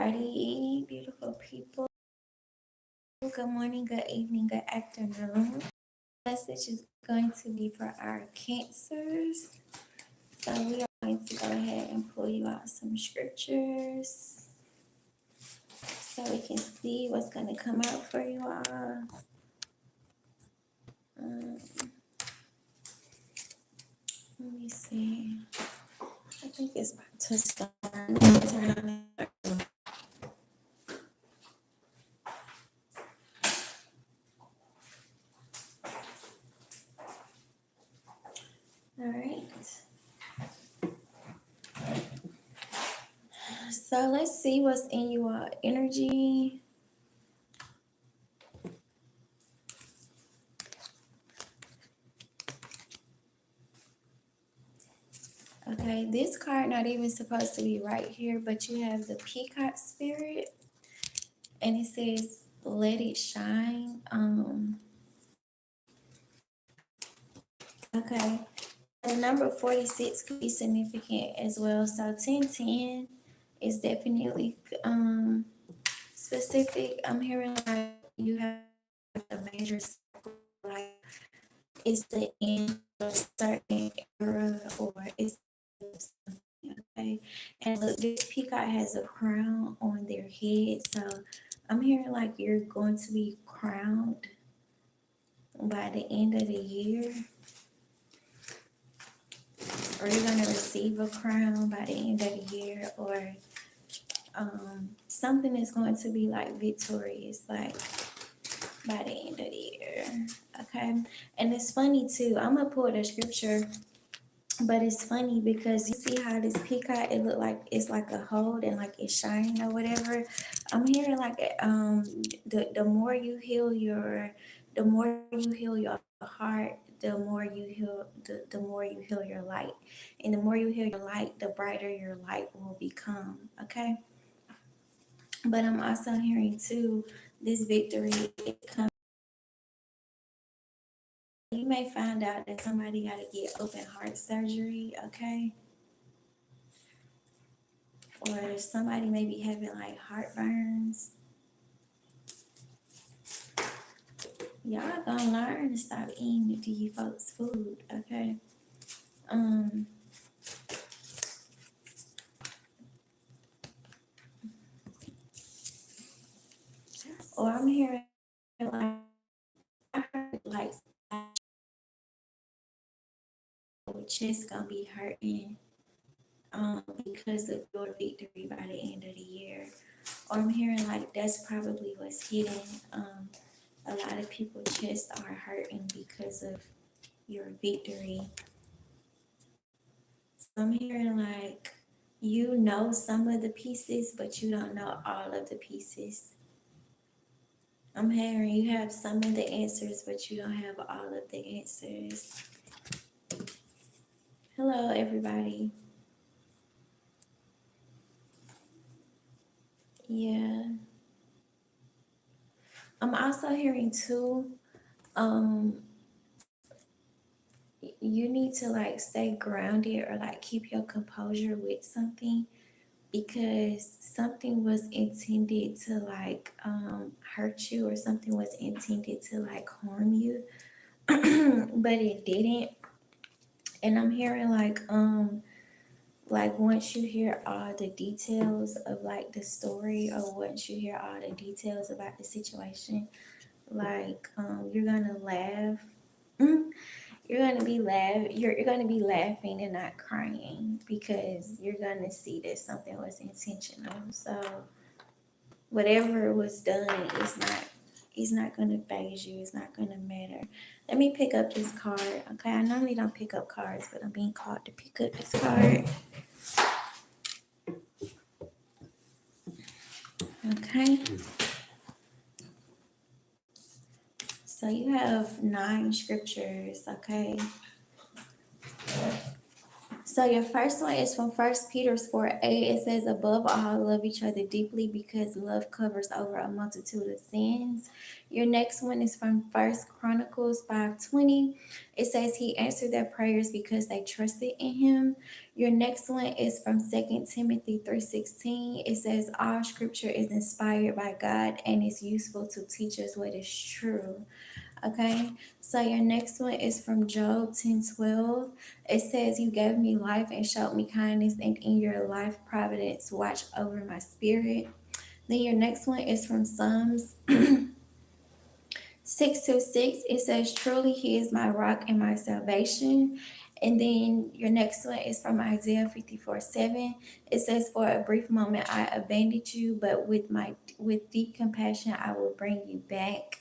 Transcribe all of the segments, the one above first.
Alrighty, beautiful people. Good morning, good evening, good afternoon. Message is going to be for our cancers. So we are going to go ahead and pull you out some scriptures so we can see what's going to come out for you all. Let me see. I think it's about to start. Turn on it. All right. So let's see what's in your energy. Okay, this card not even supposed to be right here, but you have the peacock spirit, and it says, "Let it shine." Okay, the number 46 could be significant as well. So 1010 is definitely specific. I'm hearing like you have a major like it's the end of a certain era or it's something, okay? And look, this peacock has a crown on their head, so I'm hearing like you're going to be crowned by the end of the year, or you're going to receive a crown by the end of the year, or something is going to be like victorious, like by the end of the year, okay? And it's funny too, I'm gonna pull the scripture, but it's funny because you see how this peacock, it look like it's like a hold and like it's shining or whatever. I'm hearing like the more you heal your heart, the more you heal the more you heal your light, and the more you heal your light, the brighter your light will become, okay? But I'm also hearing too, this victory is coming. You may find out that somebody got to get open heart surgery, okay? Or somebody may be having like heartburns. Y'all gonna learn to stop eating these folks' food, okay? Or I'm hearing like I heard like your chest gonna be hurting because of your victory by the end of the year. Or I'm hearing like that's probably what's hidden. A lot of people's chests are hurting because of your victory. So I'm hearing like you know some of the pieces, but you don't know all of the pieces. I'm hearing you have some of the answers, but you don't have all of the answers. Hello, everybody. Yeah. I'm also hearing too, um, you need to like stay grounded or like keep your composure with something, because something was intended to like hurt you, or something was intended to like harm you, but it didn't. And I'm hearing like once you hear all the details of like the story, or once you hear all the details about the situation, like you're gonna laugh. You're gonna be laughing and not crying, because you're gonna see that something was intentional. So whatever was done is not gonna phase you. It's not gonna matter. Let me pick up this card. Okay, I normally don't pick up cards, but I'm being called to pick up this card. Okay. So you have 9 scriptures, okay? So So your first one is from First Peter 4:8. It says, "Above all, love each other deeply, because love covers over a multitude of sins." Your next one is from First Chronicles 5:20. It says, "He answered their prayers because they trusted in Him." Your next one is from Second Timothy 3:16. It says, "All Scripture is inspired by God and is useful to teach us what is true." Okay, so your next one is from Job 10:12. It says, "You gave me life and showed me kindness, and in your life providence watch over my spirit." Then your next one is from Psalms 6:6. It says, "Truly he is my rock and my salvation." And then your next one is from Isaiah 54:7. It says, "For a brief moment I abandoned you, but with deep compassion I will bring you back."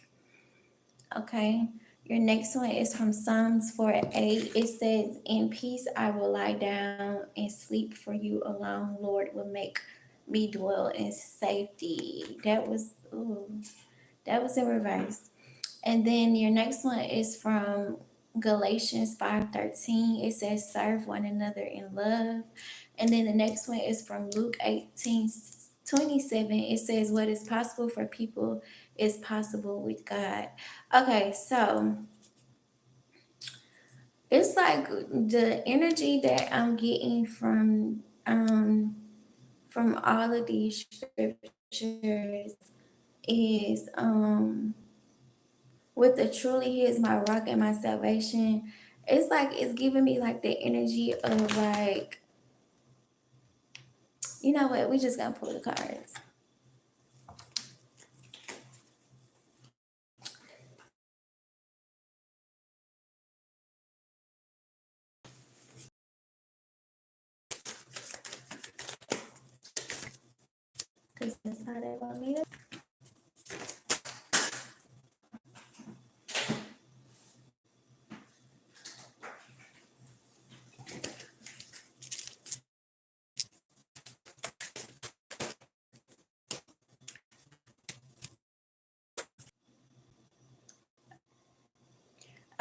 Okay. Your next one is from Psalms 4:8. It says, "In peace I will lie down and sleep, for you alone, Lord, will make me dwell in safety." That was in reverse. And then your next one is from Galatians 5:13. It says, "Serve one another in love." And then the next one is from Luke 18:27. It says, "What is possible for people is possible with God." Okay, so it's like the energy that I'm getting from all of these scriptures is with the "truly he is my rock and my salvation." It's like it's giving me like the energy of like, you know what, we just gonna pull the cards. Because that's how they want me to.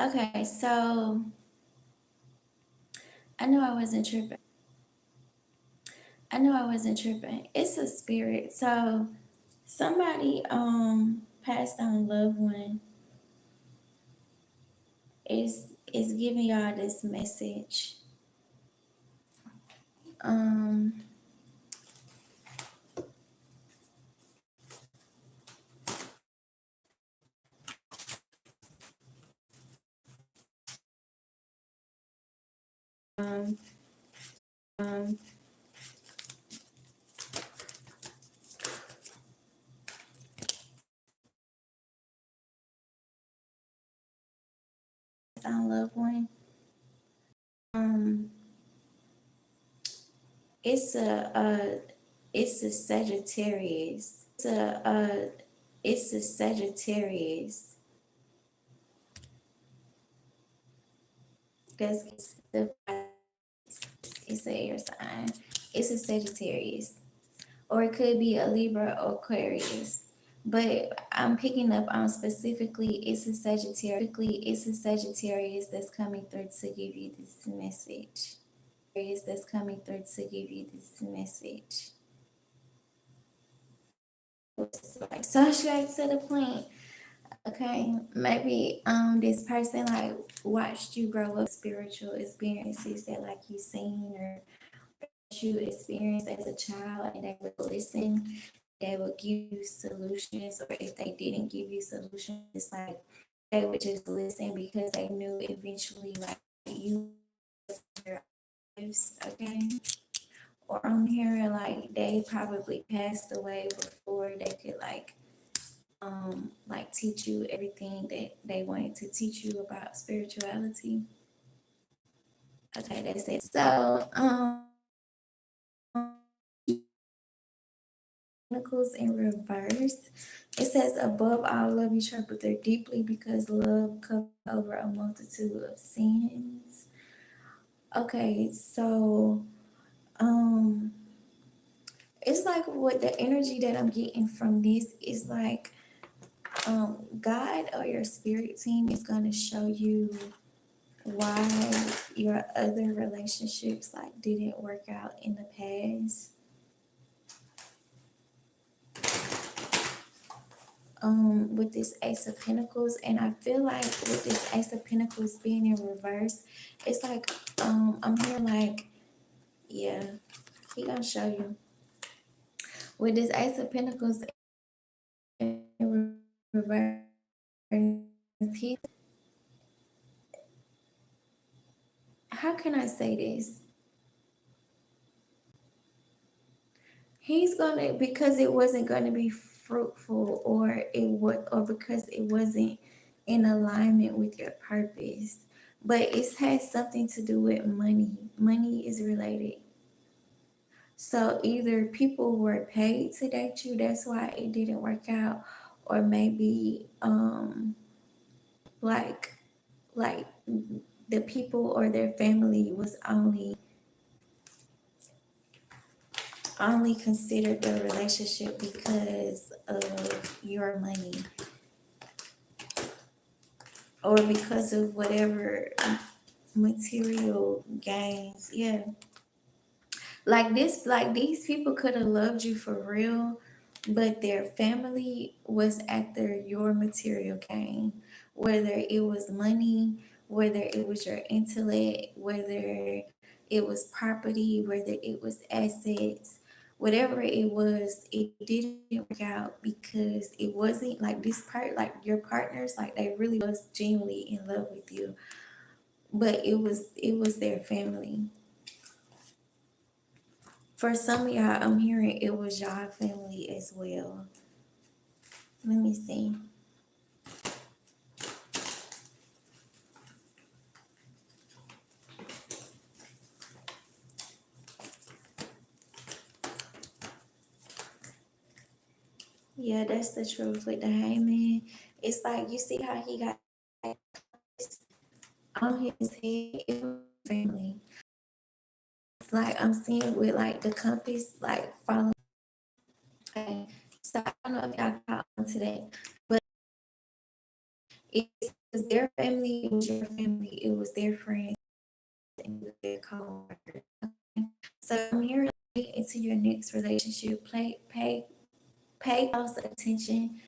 Okay, so I knew I wasn't tripping. I knew I wasn't tripping. It's a spirit. So somebody passed on a loved one is giving y'all this message. Um um um on a loved one. Um it's a Sagittarius. It's a Sagittarius. That's the it's a air sign. It's a Sagittarius. Or it could be a Libra or Aquarius. But I'm picking up on specifically it's a Sagittarius that's coming through to give you this message. That's coming through to give you this message. It's like so straight to the point. Okay, maybe this person like watched you grow up spiritual experiences that like you seen or you experienced as a child, and they would listen, they would give you solutions, or if they didn't give you solutions, it's like they would just listen because they knew eventually like you your lives, okay? Or I'm hearing like they probably passed away before they could like teach you everything that they wanted to teach you about spirituality. Okay, that's it. So Chronicles in reverse. It says, "Above all, love each other deeply, because love covers over a multitude of sins." Okay, so um, it's like what the energy that I'm getting from this is like, God or your spirit team is gonna show you why your other relationships like didn't work out in the past. With this Ace of Pentacles, and I feel like with this Ace of Pentacles being in reverse, it's like I'm hearing like, yeah, he gonna show you. With this Ace of Pentacles in reverse, he, how can I say this? He's gonna, because it wasn't gonna be fruitful, or it would, or because it wasn't in alignment with your purpose. But it has something to do with money. Money is related. So either people were paid to date you, that's why it didn't work out, or maybe like like the people or their family was only considered the relationship because of your money, or because of whatever material gains. Yeah. Like this, like these people could have loved you for real, but their family was after your material gain, whether it was money, whether it was your intellect, whether it was property, whether it was assets, whatever it was, it didn't work out because it wasn't like this part, like your partners, like they really was genuinely in love with you, but it was their family. For some of y'all, I'm hearing it was y'all family as well. Let me see. Yeah, that's the truth with the hangman. It's like you see how he got on his head. It was family. It's like I'm seeing with like the compass, like following. Okay. So I don't know if y'all caught on to that, but it was their family, it was your family, it was their friends, and it was their coworkers. Okay? So I'm here into your next relationship. Pay close attention.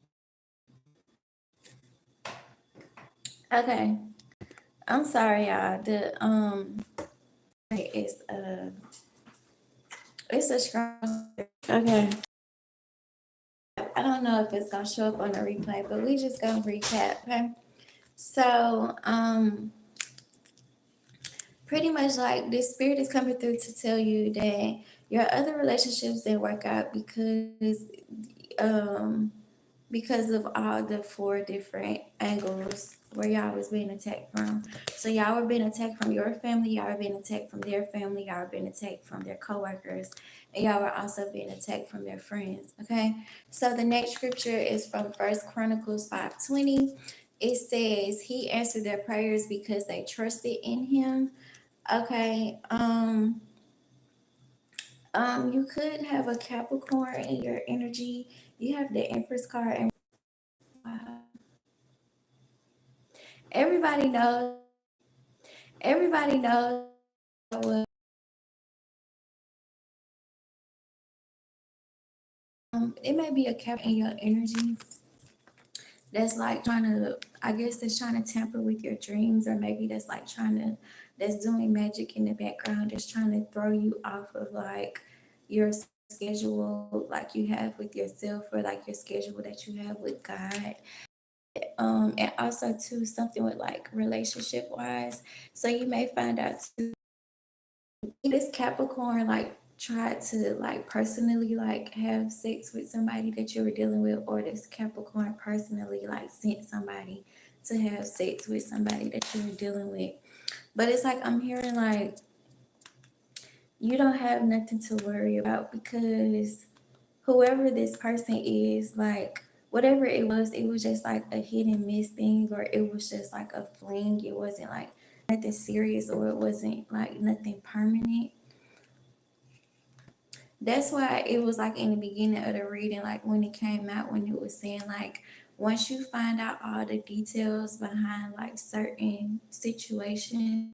Okay. I'm sorry, y'all. It's it's a strong. Okay. I don't know if it's gonna show up on the replay, but we just gonna recap. Okay. So pretty much like this spirit is coming through to tell you that your other relationships didn't work out um because of all the four different angles where y'all was being attacked from. So y'all were being attacked from your family, y'all were being attacked from their family, y'all were being attacked from their coworkers, and y'all were also being attacked from their friends. Okay. So the next scripture is from First Chronicles 5:20. It says, He answered their prayers because they trusted in him. Okay. You could have a Capricorn in your energy. You have the Empress card, and everybody knows. Everybody knows what. It may be a cap in your energy that's like trying to. I guess that's trying to tamper with your dreams, or maybe that's like that's doing magic in the background, that's trying to throw you off of like your schedule, like you have with yourself, or like your schedule that you have with God. And also too something with like relationship wise. So you may find out too this Capricorn like tried to like personally like have sex with somebody that you were dealing with, or this Capricorn personally like sent somebody to have sex with somebody that you were dealing with. But it's like I'm hearing like you don't have nothing to worry about, because whoever this person is, like whatever it was just like a hit and miss thing, or it was just like a fling. It wasn't like nothing serious, or it wasn't like nothing permanent. That's why it was like in the beginning of the reading, like when it came out, when it was saying like once you find out all the details behind like certain situations,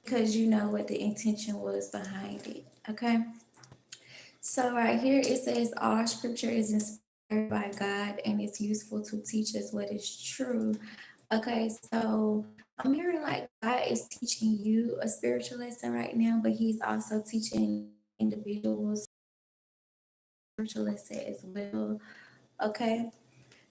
because you know what the intention was behind it. Okay. So right here it says all scripture is inspired by God and it's useful to teach us what is true. Okay, so I'm hearing like God is teaching you a spiritual lesson right now, but He's also teaching individuals spiritual lesson as well. Okay,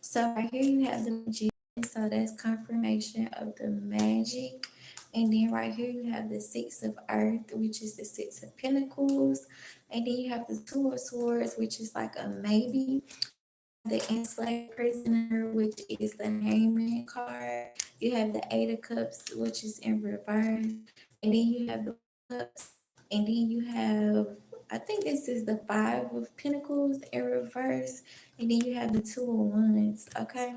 so right here you have the magician, so that's confirmation of the magic. And then right here you have the six of earth, which is the six of pentacles. And then you have the two of swords, which is like a maybe. The enslaved prisoner, which is the hangman card. You have the eight of cups, which is in reverse. And then you have the cups. And then you have, I think this is the five of pentacles in reverse. And then you have the two of wands. Okay.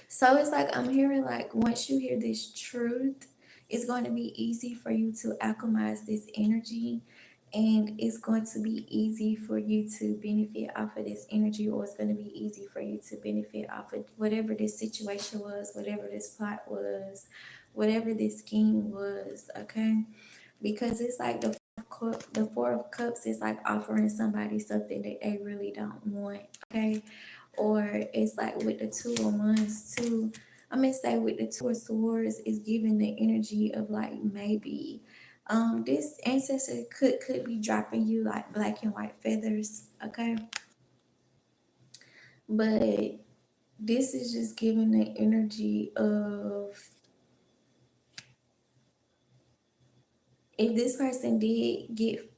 So it's like I'm hearing like once you hear this truth, it's going to be easy for you to alchemize this energy, and it's going to be easy for you to benefit off of this energy, or it's going to be easy for you to benefit off of whatever this situation was, whatever this plot was, whatever this scheme was. Okay, because it's like the four of cups is like offering somebody something that they really don't want. Okay, or it's like with the two of wands too. I'm gonna say with the two of swords is giving the energy of like maybe this ancestor could be dropping you like black and white feathers. Okay, but this is just giving the energy of if this person did get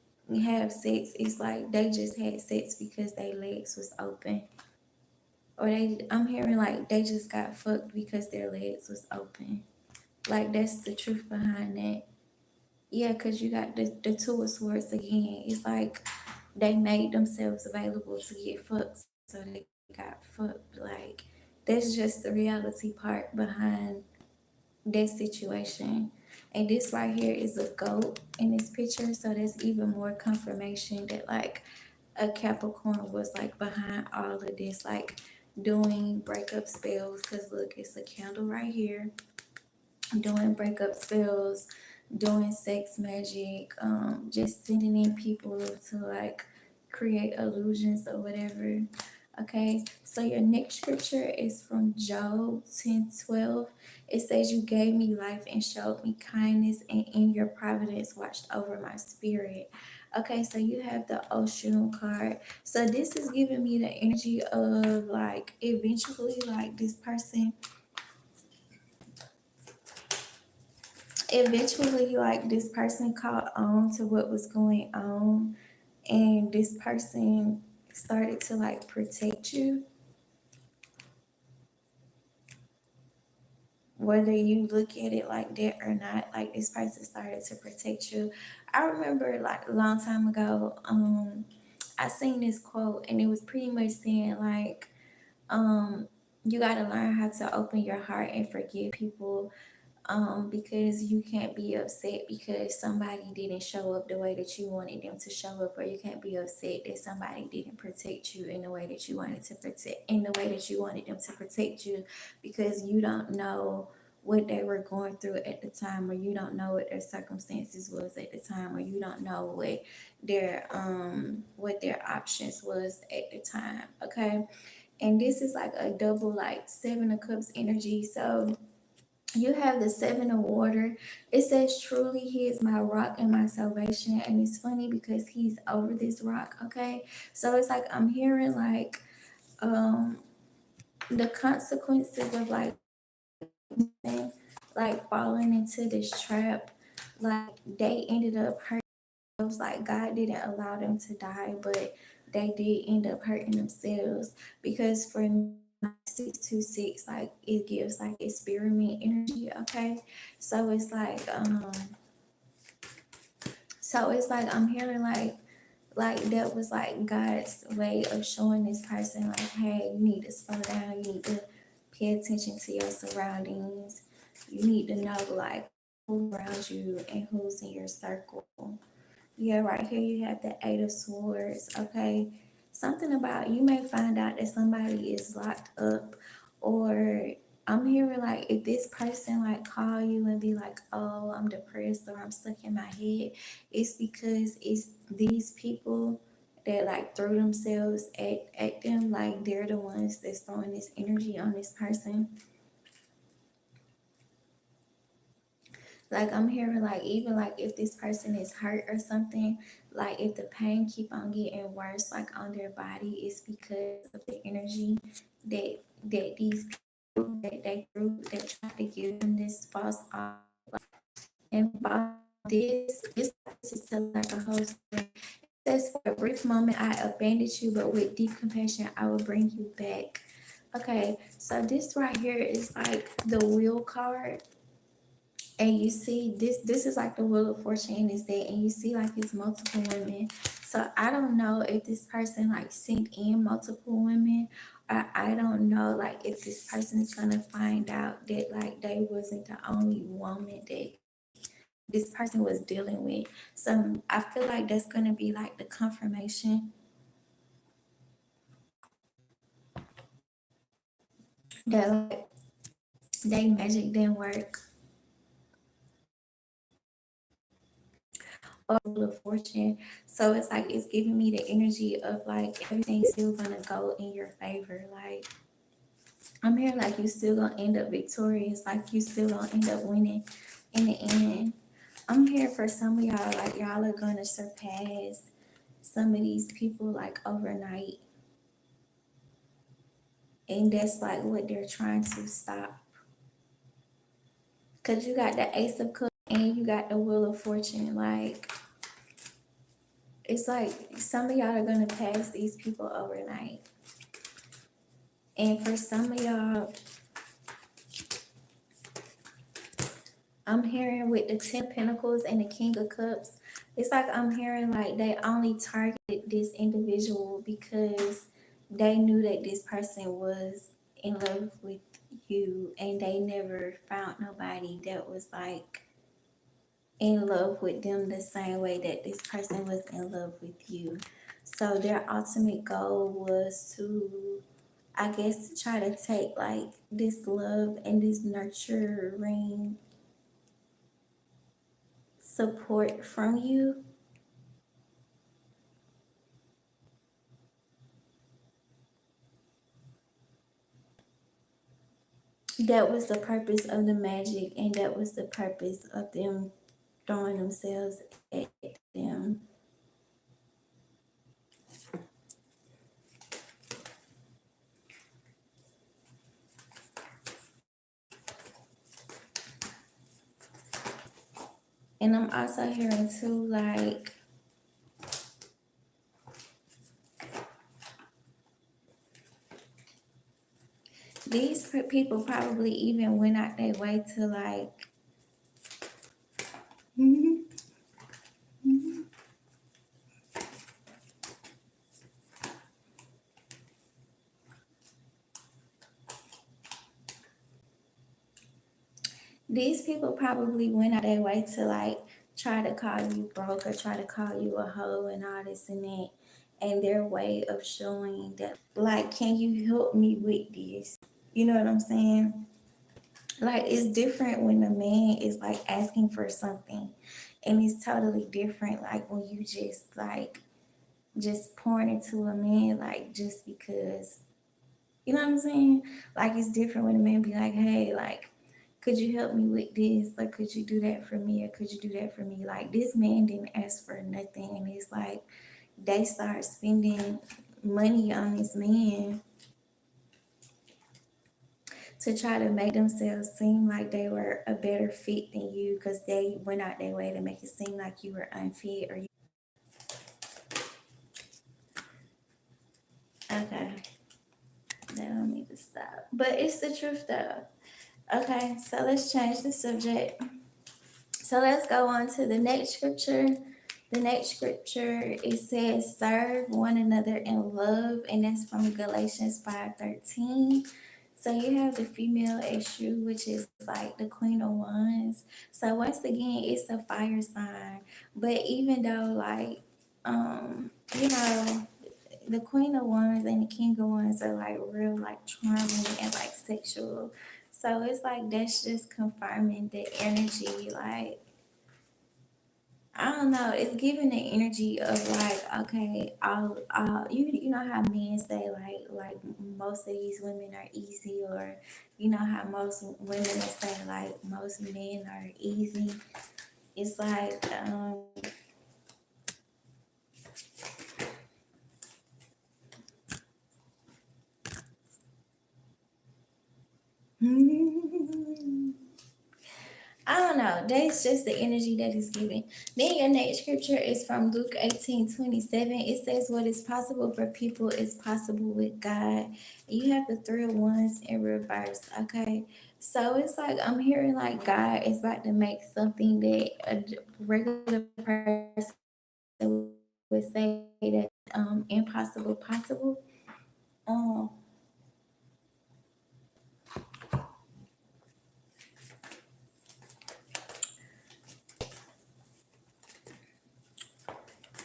have sex, it's like they just had sex because their legs was open, or I'm hearing like they just got fucked because their legs was open. Like that's the truth behind that. Yeah, because you got the two of swords again. It's like they made themselves available to get fucked, so they got fucked. Like that's just the reality part behind that situation. And this right here is a goat in this picture, so that's even more confirmation that like a Capricorn was like behind all of this, like doing breakup spells. Cause look, it's a candle right here, doing breakup spells, doing sex magic, just sending in people to like create illusions or whatever. Okay, so your next scripture is from Job 10:12. It says, you gave me life and showed me kindness, and in your providence watched over my spirit. Okay, so you have the ocean card. So this is giving me the energy of like eventually like this person eventually like this person caught on to what was going on, and this person started to like protect you, whether you look at it like that or not. Like this person started to protect you. I remember like a long time ago, I seen this quote and it was pretty much saying like, um you got to learn how to open your heart and forgive people, because you can't be upset because somebody didn't show up the way that you wanted them to show up, or you can't be upset that somebody didn't protect you in the way that you wanted to protect, in the way that you wanted them to protect you, because you don't know what they were going through at the time, or you don't know what their circumstances was at the time, or you don't know what their options was at the time. Okay, and this is like a double like seven of cups energy. So you have the seven of water. It says, truly, he is my rock and my salvation. And it's funny because he's over this rock. Okay. So it's like I'm hearing um the consequences of like falling into this trap. Like they ended up hurting themselves. Like God didn't allow them to die, but they did end up hurting themselves. Because for me, 626, like it gives like experiment energy. Okay, so it's like I'm hearing like that was like God's way of showing this person like, hey, you need to slow down, you need to pay attention to your surroundings, you need to know like who's around you and who's in your circle. Yeah, right here you have the eight of swords. Okay, something about you may find out that somebody is locked up, or I'm hearing like if this person like call you and be like, oh, I'm depressed or I'm stuck in my head, it's because it's these people that like throw themselves at them, like they're the ones that's throwing this energy on this person. Like I'm hearing like even like if this person is hurt or something, like if the pain keep on getting worse like on their body, it's because of the energy that these people that they threw that tried to give them this false and this is telling like a whole story. It says for a brief moment I abandoned you, but with deep compassion I will bring you back. Okay, so this right here is like the wheel card, and you see this is like the wheel of fortune in this day, and you see like it's multiple women. So I don't know if this person like sent in multiple women, or I don't know like if this person is gonna find out that like they wasn't the only woman that this person was dealing with. So I feel like that's gonna be like the confirmation that like they magic didn't work, or wheel of fortune. So it's like it's giving me the energy of like everything's still gonna go in your favor. Like I'm here like you still gonna end up victorious, like you still gonna end up winning in the end. I'm here for some of y'all, like y'all are gonna surpass some of these people like overnight. And that's like what they're trying to stop. Cause you got the Ace of Cups and you got the Wheel of Fortune. Like it's like some of y'all are gonna pass these people overnight. And for some of y'all, I'm hearing with the Ten of Pentacles and the King of Cups, it's like I'm hearing like they only targeted this individual because they knew that this person was in love with you, and they never found nobody that was like in love with them the same way that this person was in love with you. So their ultimate goal was to, I guess, try to take like this love and this nurturing support from you. That was the purpose of the magic, and that was the purpose of them throwing themselves at them. And I'm also hearing too, like these people probably even went out their way to like these people probably went out their way to like try to call you broke or try to call you a hoe and all this and that. And their way of showing that, like, can you help me with this? You know what I'm saying? Like, it's different when the man is like asking for something, and it's totally different, like, when you just like just pouring into a man, like, just because you know what I'm saying? Like it's different when a man be like, hey, like, could you help me with this? Like, could you do that for me? Or could you do that for me? Like this man didn't ask for nothing. And it's like they start spending money on this man to try to make themselves seem like they were a better fit than you because they went out their way to make it seem like you were unfit or you. Okay, they don't need to stop. But it's the truth though. Okay, so let's change the subject. So let's go on to the next scripture. The next scripture, it says, serve one another in love, and that's from Galatians 5:13. So you have the female issue, which is like the Queen of Wands. So once again, it's a fire sign. But even though like you know, the Queen of Wands and the King of Wands are like real like charming and like sexual. So it's like that's just confirming the energy. Like I don't know, it's giving the energy of like, okay, you know how men say like most of these women are easy, or you know how most women say like most men are easy. It's like I don't know. That's just the energy that is given. Then your next scripture is from Luke 18:27. It says, what is possible for people is possible with God. You have the three of wands in reverse. Okay. So it's like I'm hearing like God is about to make something that a regular person would say that impossible possible. Um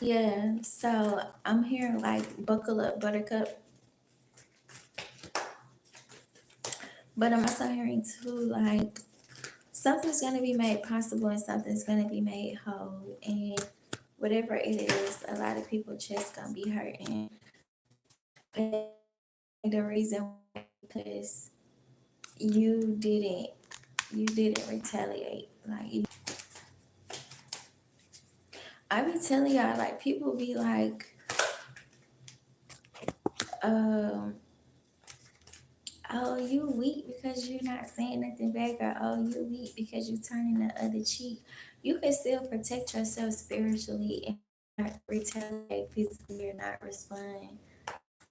yeah, so I'm hearing like buckle up buttercup. But I'm also hearing too, like something's gonna be made possible and something's gonna be made whole. And whatever it is, a lot of people just gonna be hurting. And the reason why, because you didn't you didn't retaliate. Like I be telling y'all, like people be like, um, oh, you weak because you're not saying nothing back, or oh, you weak because you turning the other cheek. You can still protect yourself spiritually and not retaliate physically or not respond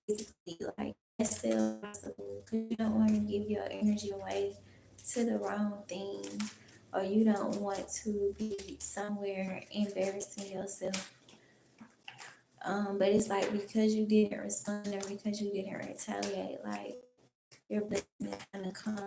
physically. Like that's still possible because you don't want to give your energy away to the wrong thing, or you don't want to be somewhere embarrassing yourself. But it's like because you didn't respond or because you didn't retaliate, like your blessing is gonna come